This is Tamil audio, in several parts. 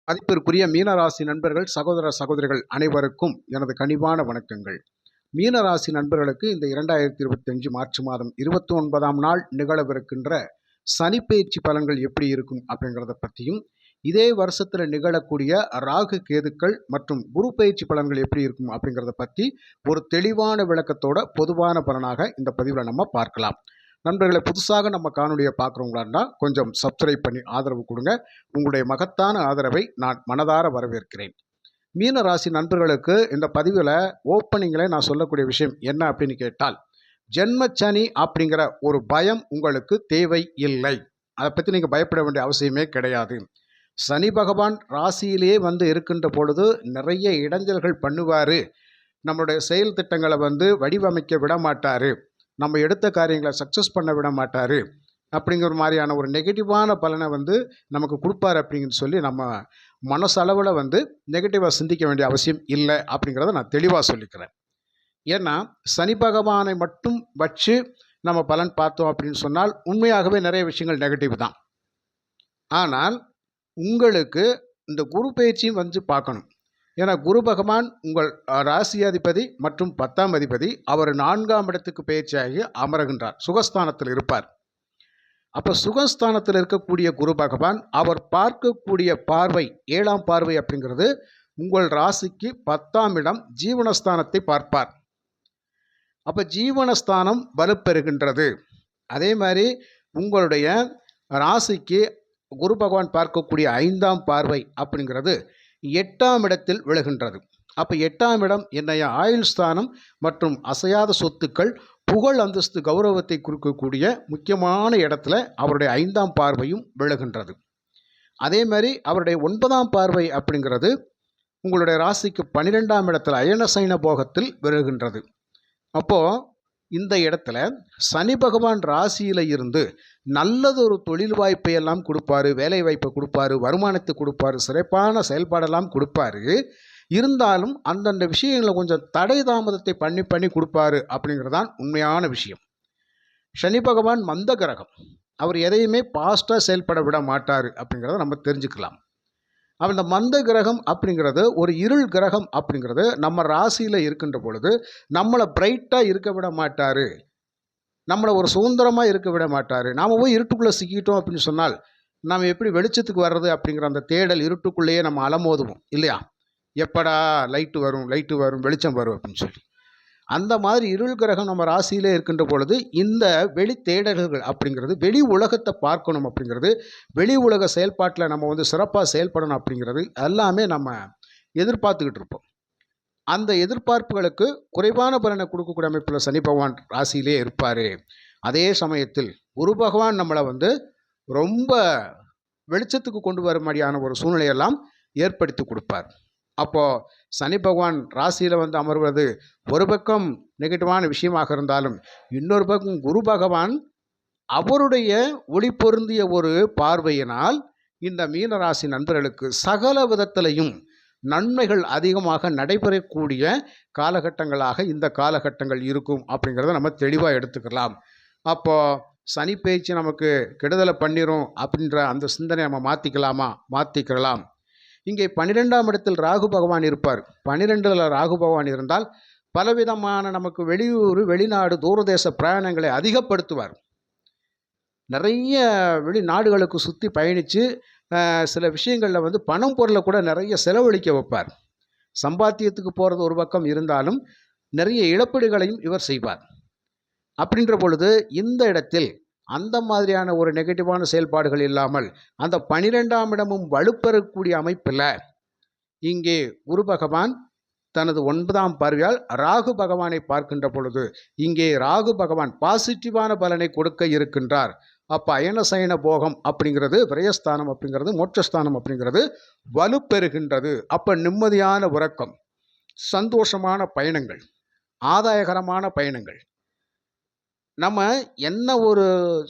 மதிப்பிற்குரிய மீனராசி நண்பர்கள், சகோதர சகோதரிகள் அனைவருக்கும் எனது கனிவான வணக்கங்கள். மீனராசி நண்பர்களுக்கு இந்த 2025 மார்ச் மாதம் 29ஆம் நாள் நிகழவிருக்கின்ற சனிப்பெயர்ச்சி பலன்கள் எப்படி இருக்கும் அப்படிங்கிறத பற்றியும், இதே வருஷத்தில் நிகழக்கூடிய ராகு கேதுக்கள் மற்றும் குரு பயிற்சி பலன்கள் எப்படி இருக்கும் அப்படிங்கிறத பற்றி ஒரு தெளிவான விளக்கத்தோட பொதுவான பலனாக இந்த பதிவில் நம்ம பார்க்கலாம். நண்பர்களை, புதுசாக நம்ம காணொலியை பார்க்குறவங்களான்னா கொஞ்சம் சப்ஸ்கிரைப் பண்ணி ஆதரவு கொடுங்க. உங்களுடைய மகத்தான ஆதரவை நான் மனதார வரவேற்கிறேன். மீன ராசி நண்பர்களுக்கு இந்த பதிவில் ஓப்பனிங்கில் நான் சொல்லக்கூடிய விஷயம் என்ன அப்படின்னு கேட்டால், ஜென்மச்சனி அப்படிங்கிற ஒரு பயம் உங்களுக்கு தேவை இல்லை. அதை பற்றி நீங்கள் பயப்பட வேண்டிய அவசியமே கிடையாது. சனி பகவான் ராசியிலே வந்து இருக்கின்ற பொழுது நிறைய இடைஞ்சல்கள் பண்ணுவார். நம்மளுடைய செயல் திட்டங்களை வடிவமைக்க விட மாட்டார். நம்ம எடுத்த காரியங்களை சக்ஸஸ் பண்ண விட மாட்டார். அப்படிங்கிற மாதிரியான ஒரு நெகட்டிவான பலனை நமக்கு கொடுப்பார் அப்படிங்கன்னு சொல்லி நம்ம மனசளவில் நெகட்டிவாக சிந்திக்க வேண்டிய அவசியம் இல்லை அப்படிங்கிறத நான் தெளிவாக சொல்லிக்கிறேன். ஏன்னா சனி பகவானை மட்டும் வச்சு நம்ம பலன் பார்த்தோம் அப்படின்னு சொன்னால் உண்மையாகவே நிறைய விஷயங்கள் நெகட்டிவ் தான். ஆனால் உங்களுக்கு இந்த குரு பயிற்சியும் பார்க்கணும். ஏன்னா குரு பகவான் உங்கள் ராசியாதிபதி மற்றும் 10ஆம் அதிபதி. அவர் 4ஆம் இடத்துக்கு பயிற்சியாகி அமருகின்றார், சுகஸ்தானத்தில் இருப்பார். அப்போ சுகஸ்தானத்தில் இருக்கக்கூடிய குரு பகவான் அவர் பார்க்கக்கூடிய பார்வை 7ஆம் பார்வை அப்படிங்கிறது உங்கள் ராசிக்கு 10ஆம் இடம் ஜீவனஸ்தானத்தை பார்ப்பார். அப்போ ஜீவனஸ்தானம் வலுப்பெறுகின்றது. அதே மாதிரி உங்களுடைய ராசிக்கு குரு பகவான் பார்க்கக்கூடிய 5ஆம் பார்வை அப்படிங்கிறது 8ஆம் இடத்தில் விழுகின்றது. அப்போ 8ஆம் இடம் என்னைய ஆயுள் ஸ்தானம் மற்றும் அசையாத சொத்துக்கள், புகழ், அந்தஸ்து, கௌரவத்தை குறிக்கக்கூடிய முக்கியமான இடத்துல அவருடைய 5ஆம் பார்வையும் விழுகின்றது. அதே மாதிரி அவருடைய 9ஆம் பார்வை அப்படிங்கிறது உங்களுடைய ராசிக்கு 12ஆம் இடத்துல அயனசைன போகத்தில் விழுகின்றது. அப்போது இந்த இடத்துல சனி பகவான் ராசியில் இருந்து நல்லதொரு தொழில் வாய்ப்பை எல்லாம் கொடுப்பாரு, வேலை வாய்ப்பை கொடுப்பாரு, வருமானத்தை கொடுப்பாரு, சிறப்பான செயல்பாடெல்லாம் கொடுப்பாரு. இருந்தாலும் அந்தந்த விஷயங்களை கொஞ்சம் தடை தாமதத்தை பண்ணி கொடுப்பாரு அப்படிங்கிறதான் உண்மையான விஷயம். சனி பகவான் மந்த கிரகம். அவர் எதையுமே பாஸ்டாக செயல்பட விட மாட்டார் அப்படிங்கிறத நம்ம தெரிஞ்சுக்கலாம். அந்த மந்த கிரகம் அப்படிங்கிறது ஒரு இருள் கிரகம் அப்படிங்கிறது நம்ம ராசியில் இருக்கின்ற பொழுது நம்மளை பிரைட்டாக இருக்க விட மாட்டார், நம்மளை ஒரு சுதந்திரமாக இருக்க விட மாட்டார். நாம் போய் இருட்டுக்குள்ளே சிக்கிட்டோம் அப்படின்னு சொன்னால் நாம் எப்படி வெளிச்சத்துக்கு வர்றது அப்படிங்கிற அந்த தேடல், இருட்டுக்குள்ளேயே நம்ம அலமோதுவோம் இல்லையா? எப்படா லைட்டு வரும் வெளிச்சம் வரும் அப்படின்னு சொல்லி. அந்த மாதிரி இருள் கிரகம் நம்ம ராசியிலே இருக்கின்ற பொழுது இந்த வெளி தேடல்கள் அப்படிங்கிறது, வெளி உலகத்தை பார்க்கணும் அப்படிங்கிறது, வெளி உலக செயல்பாட்டில் நம்ம சிறப்பாக செயல்படணும் அப்படிங்கிறது எல்லாமே நம்ம எதிர்பார்த்துக்கிட்டு இருப்போம். அந்த எதிர்பார்ப்புகளுக்கு குறைவான பலனை கொடுக்கக்கூடிய அமைப்பில் சனி பகவான் ராசியிலே இருப்பார். அதே சமயத்தில் குரு பகவான் நம்மளை ரொம்ப வெளிச்சத்துக்கு கொண்டு வர மாதிரியான ஒரு சூழ்நிலையெல்லாம் ஏற்படுத்தி கொடுப்பார். அப்போது சனி பகவான் ராசியில் அமர்வது ஒரு பக்கம் நெகட்டிவான விஷயமாக இருந்தாலும், இன்னொரு பக்கம் குரு பகவான் அவருடைய ஒளி பொருந்திய ஒரு பார்வையினால் இந்த மீனராசி நண்பர்களுக்கு சகல விதத்திலையும் நன்மைகள் அதிகமாக நடைபெறக்கூடிய காலகட்டங்களாக இந்த காலகட்டங்கள் இருக்கும் அப்படிங்கிறத நம்ம தெளிவாக எடுத்துக்கலாம். அப்போது சனி பயிற்சி நமக்கு கெடுதலை பண்ணிடும் அப்படின்ற அந்த சிந்தனை நம்ம மாற்றிக்கலாம். இங்கே 12ஆம் இடத்தில் ராகு பகவான் இருப்பார். 12இல் ராகு பகவான் இருந்தால் பலவிதமான நமக்கு வெளியூர், வெளிநாடு, தூரதேச பிரயாணங்களை அதிகப்படுத்துவார். நிறைய வெளிநாடுகளுக்கு சுற்றி பயணித்து சில விஷயங்களில் பணம் பொருளை கூட நிறைய செலவழிக்க வைப்பார். சம்பாத்தியத்துக்கு போகிறது ஒரு பக்கம் இருந்தாலும் நிறைய இழப்பீடுகளையும் இவர் செய்வார். அப்படின்ற பொழுது இந்த இடத்தில் அந்த மாதிரியான ஒரு நெகட்டிவான செயல்பாடுகள் இல்லாமல் அந்த 12ஆம் இடமும் வலுப்பெறக்கூடிய அமைப்பில் இங்கே குரு பகவான் தனது 9ஆம் பார்வையால் ராகு பகவானை பார்க்கின்ற பொழுது இங்கே ராகு பகவான் பாசிட்டிவான பலனை கொடுக்க இருக்கின்றார். அப்போ அயனசயன போகம் அப்படிங்கிறது, விரயஸ்தானம் அப்படிங்கிறது, மோட்சஸ்தானம் அப்படிங்கிறது வலுப்பெறுகின்றது. அப்போ நிம்மதியான உறக்கம், சந்தோஷமான பயணங்கள், ஆதாயகரமான பயணங்கள். நம்ம என்ன ஒரு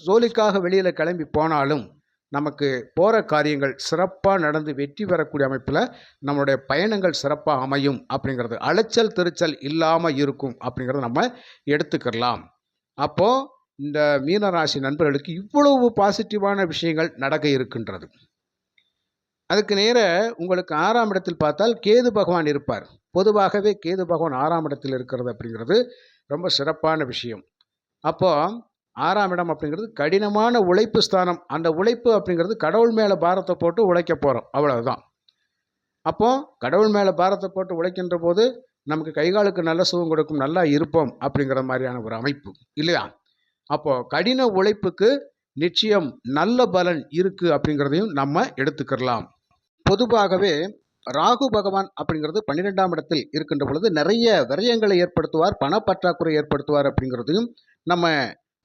ஜோலிக்காக வெளியில் கிளம்பி போனாலும் நமக்கு போகிற காரியங்கள் சிறப்பாக நடந்து வெற்றி பெறக்கூடிய அமைப்பில் நம்மளுடைய பயணங்கள் சிறப்பாக அமையும் அப்படிங்கிறது, அலைச்சல் திருச்சல் இல்லாமல் இருக்கும் அப்படிங்கிறத நம்ம எடுத்துக்கலாம். அப்போது இந்த மீனராசி நண்பர்களுக்கு இவ்வளவு பாசிட்டிவான விஷயங்கள் நடக்க இருக்கின்றது. அதுக்கு நேர உங்களுக்கு 6ஆம் இடத்தில் பார்த்தால் கேது பகவான் இருப்பார். பொதுவாகவே கேது பகவான் 6ஆம் இடத்தில் இருக்கிறது அப்படிங்கிறது ரொம்ப சிறப்பான விஷயம். அப்போ 6ஆம் இடம் அப்படிங்கிறது கடினமான உழைப்பு ஸ்தானம். அந்த உழைப்பு அப்படிங்கிறது கடவுள் மேலே பாரத்தை போட்டு உழைக்க போகிறோம், அவ்வளவுதான். அப்போ கடவுள் மேலே பாரத்தை போட்டு உழைக்கின்ற போது நமக்கு கைகாலுக்கு நல்ல சுகம் கொடுக்கும், நல்லா இருப்போம் அப்படிங்கிற மாதிரியான ஒரு அமைப்பு இல்லையா? அப்போ கடின உழைப்புக்கு நிச்சயம் நல்ல பலன் இருக்கு அப்படிங்கிறதையும் நம்ம எடுத்துக்கலாம். பொதுவாகவே ராகு பகவான் அப்படிங்கிறது 12ஆம் இடத்தில் இருக்கின்ற பொழுது நிறைய விரயங்களை ஏற்படுத்துவார், பணப்பற்றாக்குறை ஏற்படுத்துவார் அப்படிங்கிறதையும், நம்ம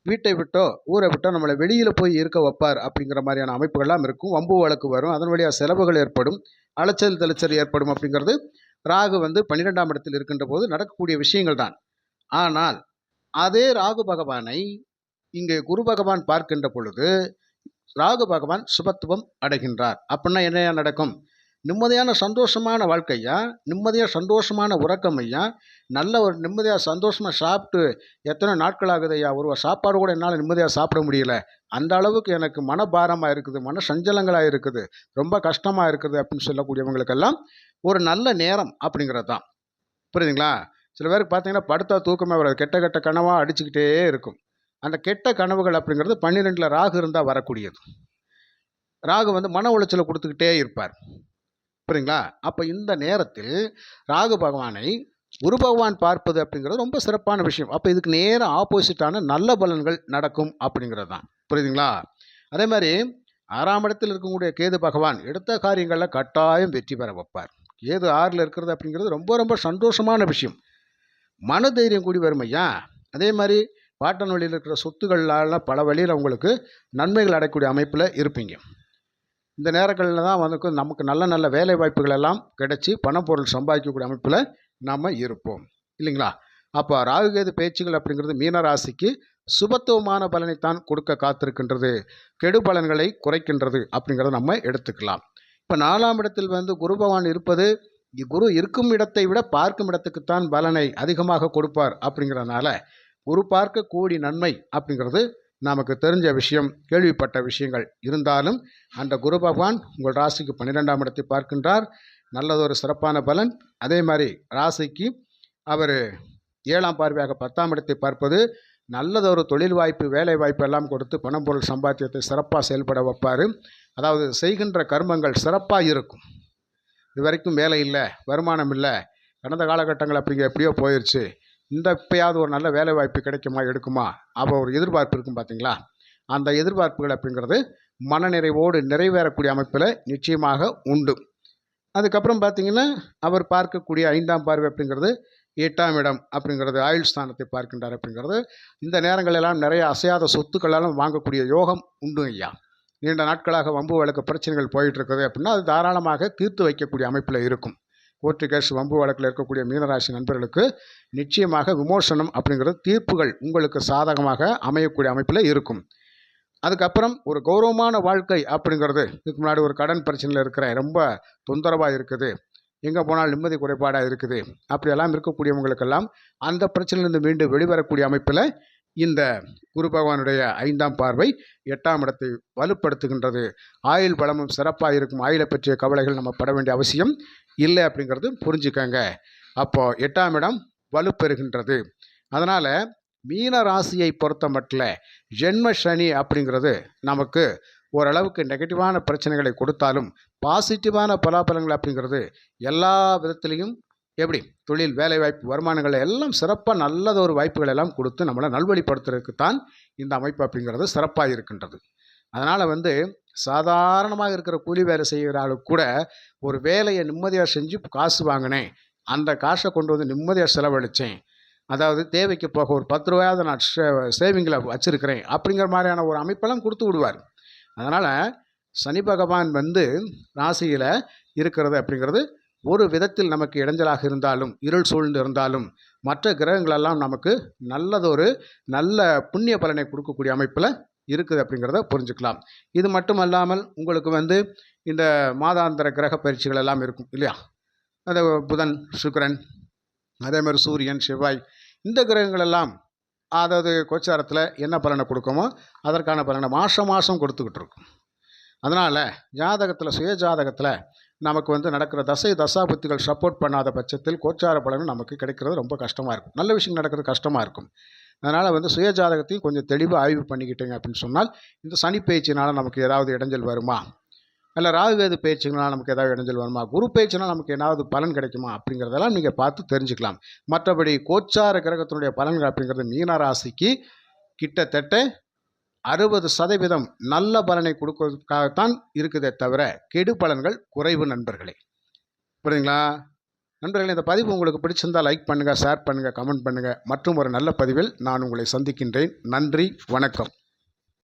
வீட்டை விட்டோ ஊரை விட்டோ நம்மளை வெளியில் போய் இருக்க வைப்பார் அப்படிங்கிற மாதிரியான அமைப்புகள்லாம் இருக்கும். வம்பு வழக்கு வரும், அதன் வழியாக செலவுகள் ஏற்படும், அலைச்சல் தெளிச்சல் ஏற்படும் அப்படிங்கிறது ராகு 12ஆம் இடத்தில் இருக்கின்ற போது நடக்கக்கூடிய விஷயங்கள் தான். ஆனால் அதே ராகு பகவானை இங்கே குரு பகவான் பார்க்கின்ற பொழுது ராகு பகவான் சுபத்துவம் அடைகின்றார். அப்படின்னா என்னையா நடக்கும்? நிம்மதியான சந்தோஷமான வாழ்க்கையா, நிம்மதியாக சந்தோஷமான உறக்கம் ஐயா, நல்ல ஒரு நிம்மதியாக சந்தோஷமாக சாப்பிட்டு எத்தனை நாட்கள் ஆகுது ஐயா, ஒரு சாப்பாடு கூட என்னால் நிம்மதியாக சாப்பிட முடியல, அந்த அளவுக்கு எனக்கு மனபாரமாக இருக்குது, மன சஞ்சலங்களாக இருக்குது, ரொம்ப கஷ்டமாக இருக்குது அப்படின்னு சொல்லக்கூடியவங்களுக்கெல்லாம் ஒரு நல்ல நேரம் அப்படிங்கிறது தான். புரியுதுங்களா? சில பேருக்கு பார்த்தீங்கன்னா படுத்தா தூக்கமே வராது, கெட்ட கெட்ட கனவாக அடிச்சுக்கிட்டே இருக்கும். அந்த கெட்ட கனவுகள் அப்படிங்கிறது 12ல் ராகு இருந்தால் வரக்கூடியது. ராகு மன உளைச்சலை கொடுத்துக்கிட்டே இருப்பார். புரியுங்களா? அப்போ இந்த நேரத்தில் ராகு பகவானை குரு பகவான் பார்ப்பது அப்படிங்கிறது ரொம்ப சிறப்பான விஷயம். அப்போ இதுக்கு நேர ஆப்போசிட்டான நல்ல பலன்கள் நடக்கும் அப்படிங்கிறது தான். புரியுதுங்களா? அதே மாதிரி 6ஆம் இடத்தில் இருக்கக்கூடிய கேது பகவான் எடுத்த காரியங்களில் கட்டாயம் வெற்றி பெற வைப்பார். கேது 6ல் இருக்கிறது அப்படிங்கிறது ரொம்ப ரொம்ப சந்தோஷமான விஷயம். மன தைரியம் கூடி வரும் ஐயா. அதே மாதிரி பாட்டன் வழியில் இருக்கிற சொத்துக்களால் பல வழியில் உங்களுக்கு நன்மைகள் அடையக்கூடிய அமைப்பில் இருப்பீங்க. இந்த நேரங்களில் தான் நமக்கு நல்ல நல்ல வேலை வாய்ப்புகள் எல்லாம் கிடைச்சி பணப்பொருள் சம்பாதிக்கக்கூடிய அமைப்பில் நாம் இருப்போம் இல்லைங்களா? அப்போ ராகுகேது பேச்சுகள் அப்படிங்கிறது மீனராசிக்கு சுபத்துவமான பலனைத்தான் கொடுக்க காத்திருக்கின்றது, கெடு பலன்களை குறைக்கின்றது அப்படிங்கிறத நம்ம எடுத்துக்கலாம். இப்போ 4ஆம் இடத்தில் குரு பகவான் இருப்பது, குரு இருக்கும் இடத்தை விட பார்க்கும் இடத்துக்குத்தான் பலனை அதிகமாக கொடுப்பார். அப்படிங்கிறதுனால குரு பார்க்க கூடி நன்மை அப்படிங்கிறது நமக்கு தெரிஞ்ச விஷயம், கேள்விப்பட்ட விஷயங்கள் இருந்தாலும் அந்த குரு பகவான் உங்கள் ராசிக்கு 12ஆம் இடத்தை பார்க்கின்றார். நல்லதொரு சிறப்பான பலன். அதே மாதிரி ராசிக்கு அவர் 7ஆம் பார்வையாக 10ஆம் இடத்தை பார்ப்பது நல்லதொரு தொழில் வாய்ப்பு, வேலை வாய்ப்பு எல்லாம் கொடுத்து பணம் பொருள் சம்பாத்தியத்தை சிறப்பாக செயல்பட வைப்பார். அதாவது செய்கின்ற கர்மங்கள் சிறப்பாக இருக்கும். இது வரைக்கும் வேலை இல்லை, வருமானம் இல்லை, கடந்த காலகட்டங்கள் எப்படியோ போயிடுச்சு, இந்த இப்போயாவது ஒரு நல்ல வேலை வாய்ப்பு கிடைக்குமா எடுக்குமா, அப்போ ஒரு எதிர்பார்ப்பு இருக்கும் பார்த்தீங்களா? அந்த எதிர்பார்ப்புகள் அப்படிங்கிறது மனநிறைவோடு நிறைவேறக்கூடிய அமைப்பில் நிச்சயமாக உண்டு. அதுக்கப்புறம் பார்த்தீங்கன்னா அவர் பார்க்கக்கூடிய 5ஆம் பார்வை அப்படிங்கிறது 8ஆம் இடம் அப்படிங்கிறது ஆயுள் ஸ்தானத்தை பார்க்கின்றார். அப்படிங்கிறது இந்த நேரங்களெல்லாம் நிறைய அசையாத சொத்துக்களாலும் வாங்கக்கூடிய யோகம் உண்டு ஐயா. நீண்ட நாட்களாக வம்பு வழக்கு பிரச்சனைகள் போயிட்டு இருக்குது அப்படின்னா அது தாராளமாக தீர்த்து வைக்கக்கூடிய அமைப்பில் இருக்கும். கோர்ட்டு கேஸ் வம்பு வழக்கில் இருக்கக்கூடிய மீனராசி நண்பர்களுக்கு நிச்சயமாக விமோசனம் அப்படிங்கிறது தீர்ப்புகள் உங்களுக்கு சாதகமாக அமையக்கூடிய அமைப்பில் இருக்கும். அதுக்கப்புறம் ஒரு கௌரவமான வாழ்க்கை அப்படிங்கிறது, இதுக்கு முன்னாடி ஒரு கடன் பிரச்சனையில் இருக்கிற, ரொம்ப தொந்தரவாக இருக்குது, எங்கே போனால் நிம்மதி குறைபாடாக இருக்குது, அப்படியெல்லாம் இருக்கக்கூடியவங்களுக்கெல்லாம் அந்த பிரச்சனையிலிருந்து மீண்டும் வெளிவரக்கூடிய அமைப்பில் இந்த குரு பகவானுடைய 5ஆம் பார்வை 8ஆம் இடத்தை வலுப்படுத்துகின்றது. ஆயுள் பலமும் சிறப்பாக இருக்கும். ஆயுளை பற்றிய கவலைகள் நம்ம பட வேண்டிய அவசியம் இல்லை அப்படிங்கிறது புரிஞ்சுக்கங்க. அப்போது 8ஆம் இடம் வலுப்பெறுகின்றது. அதனால் மீன ராசியை பொறுத்த மட்டும் ஜென்ம சனி அப்படிங்கிறது நமக்கு ஓரளவுக்கு நெகட்டிவான பிரச்சனைகளை கொடுத்தாலும் பாசிட்டிவான பலாபலங்கள் அப்படிங்கிறது எல்லா விதத்திலையும் எப்படி தொழில், வேலைவாய்ப்பு, வருமானங்கள் எல்லாம் சிறப்பாக நல்லதொரு வாய்ப்புகள் எல்லாம் கொடுத்து நம்மளை நல்வழிப்படுத்துறதுக்கு தான் இந்த அமைப்பு அப்படிங்கிறது சிறப்பாக இருக்கின்றது. அதனால் சாதாரணமாக இருக்கிற கூலி வேலை செய்கிற ஆளுக்கு கூட ஒரு வேலையை நிம்மதியாக செஞ்சு காசு வாங்கினேன், அந்த காசை கொண்டு நிம்மதியாக செலவழித்தேன், அதாவது தேவைக்கு போக ஒரு 10 ரூபாயாவது நான் சேவிங்கில் வச்சுருக்கிறேன் அப்படிங்கிற மாதிரியான ஒரு அமைப்பெல்லாம் கொடுத்து விடுவார். அதனால் சனி பகவான் ராசியில் இருக்கிறது அப்படிங்கிறது ஒரு விதத்தில் நமக்கு இடைஞ்சலாக இருந்தாலும், இருள் சூழ்ந்து இருந்தாலும், மற்ற கிரகங்களெல்லாம் நமக்கு நல்ல புண்ணிய பலனை கொடுக்கக்கூடிய அமைப்பில் இருக்குது அப்படிங்கிறத புரிஞ்சுக்கலாம். இது மட்டும் அல்லாமல் உங்களுக்கு இந்த மாதாந்திர கிரக பயிற்சிகள் எல்லாம் இருக்கும் இல்லையா? அந்த புதன், சுக்கிரன், அதே மாதிரி சூரியன், செவ்வாய், இந்த கிரகங்கள் எல்லாம் அதாவது கோச்சாரத்தில் என்ன பலனை கொடுக்குமோ அதற்கான பலனை மாதம் கொடுத்துக்கிட்டு இருக்கும். அதனால் ஜாதகத்தில் சுய ஜாதகத்தில் நமக்கு வந்து நடக்கிற தசை தசாபுத்திகள் சப்போர்ட் பண்ணாத பட்சத்தில் கோச்சார பலன் நமக்கு கிடைக்கிறது ரொம்ப கஷ்டமாக இருக்கும். நல்ல விஷயம் நடக்கிறது கஷ்டமாக இருக்கும். அதனால் வந்து சுய ஜாதகத்தையும் கொஞ்சம் தெளிவாக ஆய்வு பண்ணிக்கிட்டீங்க அப்படின்னு சொன்னால் இந்த சனி பயிற்சினால் நமக்கு ஏதாவது இடைஞ்சல் வருமா, இல்லை ராகுகேது பயிற்சிகளால் நமக்கு ஏதாவது இடைஞ்சல் வருமா, குரு பயிற்சினால் நமக்கு ஏதாவது பலன் கிடைக்குமா அப்படிங்கிறதெல்லாம் நீங்கள் பார்த்து தெரிஞ்சுக்கலாம். மற்றபடி கோச்சார கிரகத்தினுடைய பலன்கள் அப்படிங்கிறது மீன ராசிக்கு கிட்டத்தட்ட 60% நல்ல பலனை கொடுக்கறதுக்காகத்தான் இருக்குதே தவிர கெடு பலன்கள் குறைவு நண்பர்களே. புரியுதுங்களா நண்பர்களே? இந்த பதிவு உங்களுக்கு பிடிச்சிருந்தால் லைக் பண்ணுங்கள், ஷேர் பண்ணுங்கள், கமெண்ட் பண்ணுங்கள். மற்றும் ஒரு நல்ல பதிவில் நான் உங்களை சந்திக்கின்றேன். நன்றி, வணக்கம்.